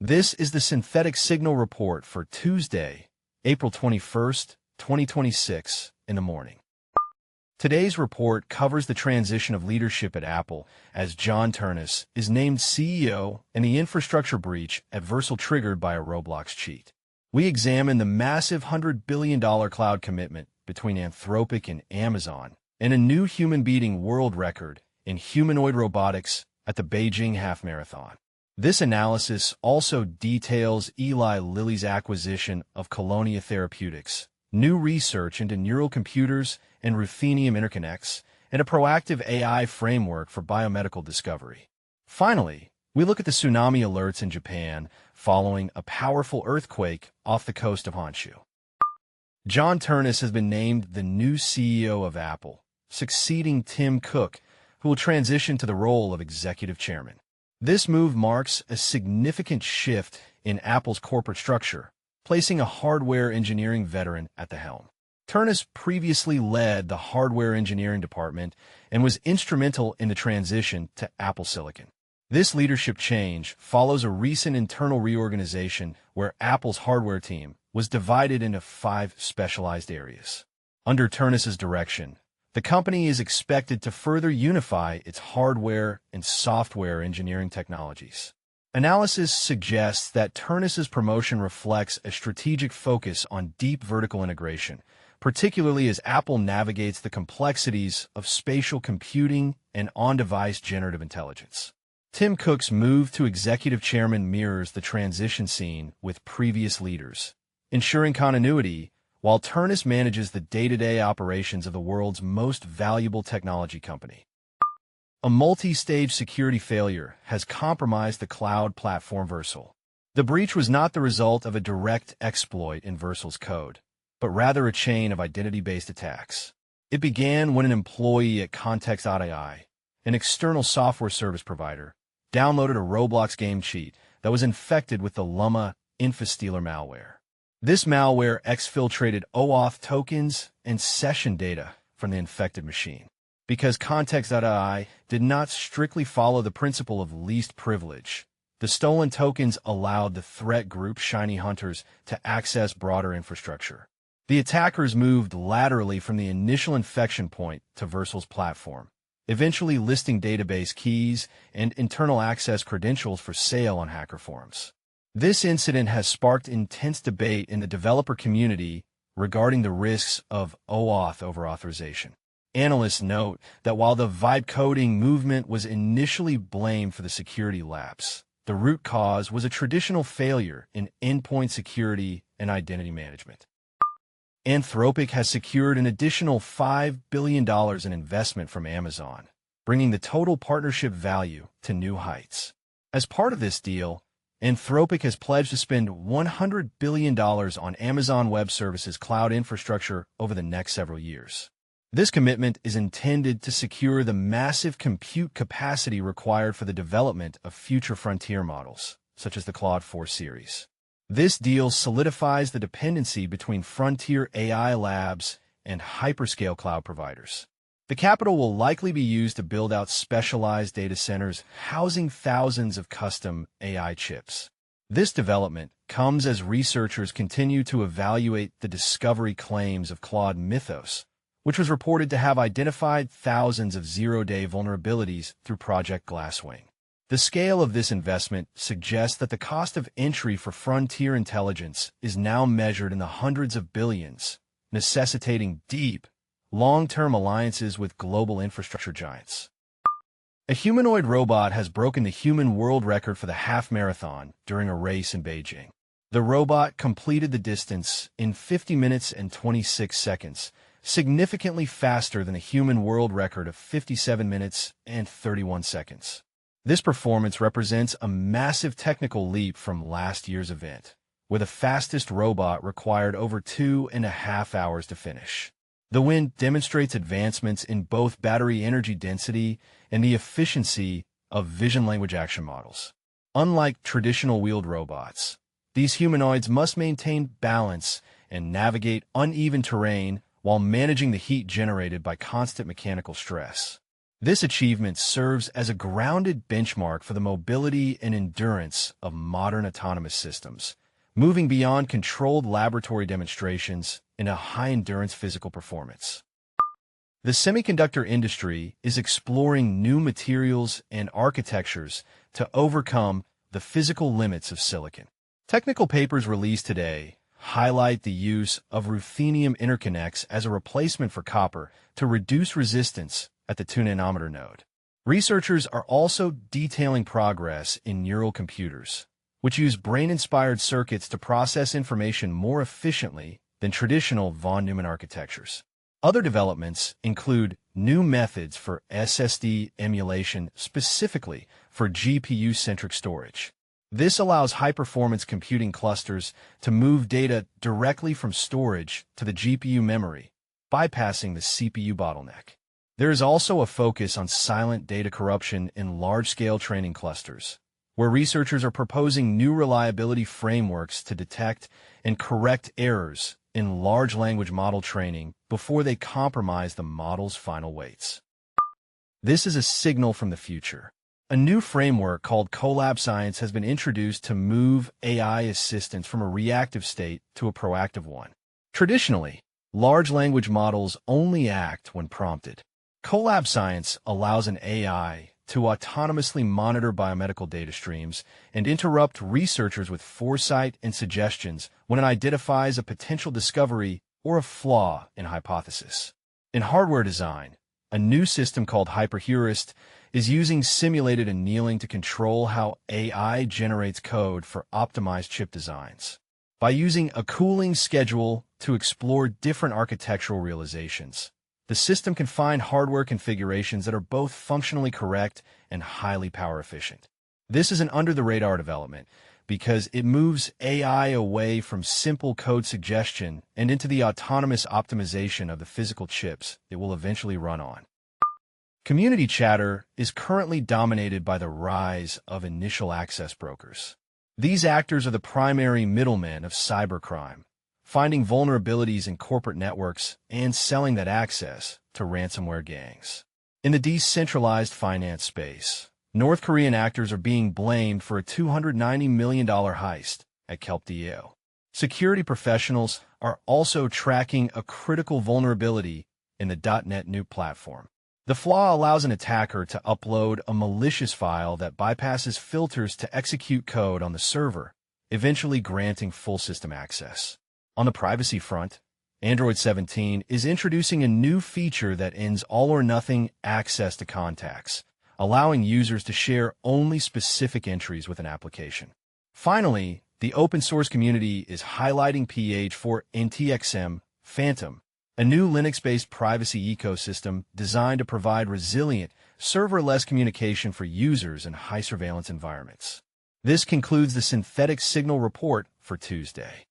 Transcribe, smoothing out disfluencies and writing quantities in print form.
This is the Synthetic Signal Report for Tuesday, April 21st, 2026, in the morning. Today's report covers the transition of leadership at Apple as John Ternus is named CEO and the infrastructure breach at Vercel triggered by a Roblox cheat. We examine the massive $100 billion cloud commitment between Anthropic and Amazon and a new human-beating world record in humanoid robotics at the Beijing Half Marathon. This analysis also details Eli Lilly's acquisition of Colonia Therapeutics, new research into neural computers and ruthenium interconnects, and a proactive AI framework for biomedical discovery. Finally, we look at the tsunami alerts in Japan following a powerful earthquake off the coast of Honshu. John Ternus has been named the new CEO of Apple, succeeding Tim Cook, who will transition to the role of executive chairman. This move marks a significant shift in Apple's corporate structure, placing a hardware engineering veteran at the helm. Ternus previously led the hardware engineering department and was instrumental in the transition to Apple Silicon. This leadership change follows a recent internal reorganization where Apple's hardware team was divided into 5 specialized areas. Under Ternus's direction, the company is expected to further unify its hardware and software engineering technologies. Analysis suggests that Ternus's promotion reflects a strategic focus on deep vertical integration, particularly as Apple navigates the complexities of spatial computing and on-device generative intelligence. Tim Cook's move to executive chairman mirrors the transition seen with previous leaders, ensuring continuity while Ternus manages the day-to-day operations of the world's most valuable technology company. A multi-stage security failure has compromised the cloud platform Vercel. The breach was not the result of a direct exploit in Vercel's code, but rather a chain of identity-based attacks. It began when an employee at Context.ai, an external software service provider, downloaded a Roblox game cheat that was infected with the Llama Infostealer malware. This malware exfiltrated OAuth tokens and session data from the infected machine. Because Context.ai did not strictly follow the principle of least privilege, the stolen tokens allowed the threat group Shiny Hunters to access broader infrastructure. The attackers moved laterally from the initial infection point to Vercel's platform, eventually listing database keys and internal access credentials for sale on hacker forums. This incident has sparked intense debate in the developer community regarding the risks of OAuth over-authorization. Analysts note that while the vibe coding movement was initially blamed for the security lapse, the root cause was a traditional failure in endpoint security and identity management. Anthropic has secured an additional $5 billion in investment from Amazon, bringing the total partnership value to new heights. As part of this deal, Anthropic has pledged to spend $100 billion on Amazon Web Services cloud infrastructure over the next several years. This commitment is intended to secure the massive compute capacity required for the development of future frontier models, such as the Claude 4 series. This deal solidifies the dependency between frontier AI labs and hyperscale cloud providers. The capital will likely be used to build out specialized data centers housing thousands of custom AI chips. This development comes as researchers continue to evaluate the discovery claims of Claude Mythos, which was reported to have identified thousands of zero-day vulnerabilities through Project Glasswing. The scale of this investment suggests that the cost of entry for frontier intelligence is now measured in the hundreds of billions, necessitating deep, long-term alliances with global infrastructure giants. A humanoid robot has broken the human world record for the half marathon during a race in Beijing. The robot completed the distance in 50 minutes and 26 seconds, significantly faster than the human world record of 57 minutes and 31 seconds. This performance represents a massive technical leap from last year's event, where the fastest robot required over 2.5 hours to finish. The win demonstrates advancements in both battery energy density and the efficiency of vision language action models. Unlike traditional wheeled robots, these humanoids must maintain balance and navigate uneven terrain while managing the heat generated by constant mechanical stress. This achievement serves as a grounded benchmark for the mobility and endurance of modern autonomous systems, moving beyond controlled laboratory demonstrations into high-endurance physical performance. The semiconductor industry is exploring new materials and architectures to overcome the physical limits of silicon. Technical papers released today highlight the use of ruthenium interconnects as a replacement for copper to reduce resistance at the 2-nanometer node. Researchers are also detailing progress in neural computers, which use brain-inspired circuits to process information more efficiently than traditional von Neumann architectures. Other developments include new methods for SSD emulation specifically for GPU-centric storage. This allows high-performance computing clusters to move data directly from storage to the GPU memory, bypassing the CPU bottleneck. There is also a focus on silent data corruption in large-scale training clusters, where researchers are proposing new reliability frameworks to detect and correct errors in large language model training before they compromise the model's final weights. This is a signal from the future. A new framework called Colab Science has been introduced to move AI assistance from a reactive state to a proactive one. Traditionally, large language models only act when prompted. Colab Science allows an AI to autonomously monitor biomedical data streams and interrupt researchers with foresight and suggestions when it identifies a potential discovery or a flaw in a hypothesis. In hardware design, a new system called Hyperheuristic is using simulated annealing to control how AI generates code for optimized chip designs. By using a cooling schedule to explore different architectural realizations, the system can find hardware configurations that are both functionally correct and highly power efficient. This is an under-the-radar development because it moves AI away from simple code suggestion and into the autonomous optimization of the physical chips it will eventually run on. Community chatter is currently dominated by the rise of initial access brokers. These actors are the primary middlemen of cybercrime, finding vulnerabilities in corporate networks and selling that access to ransomware gangs. In the decentralized finance space, North Korean actors are being blamed for a $290 million heist at Kelp.io. Security professionals are also tracking a critical vulnerability in the .NET Nuke platform. The flaw allows an attacker to upload a malicious file that bypasses filters to execute code on the server, eventually granting full system access. On the privacy front, Android 17 is introducing a new feature that ends all-or-nothing access to contacts, allowing users to share only specific entries with an application. Finally, the open-source community is highlighting PH for NTXM Phantom, a new Linux-based privacy ecosystem designed to provide resilient, serverless communication for users in high-surveillance environments. This concludes the Synthetic Signal Report for Tuesday.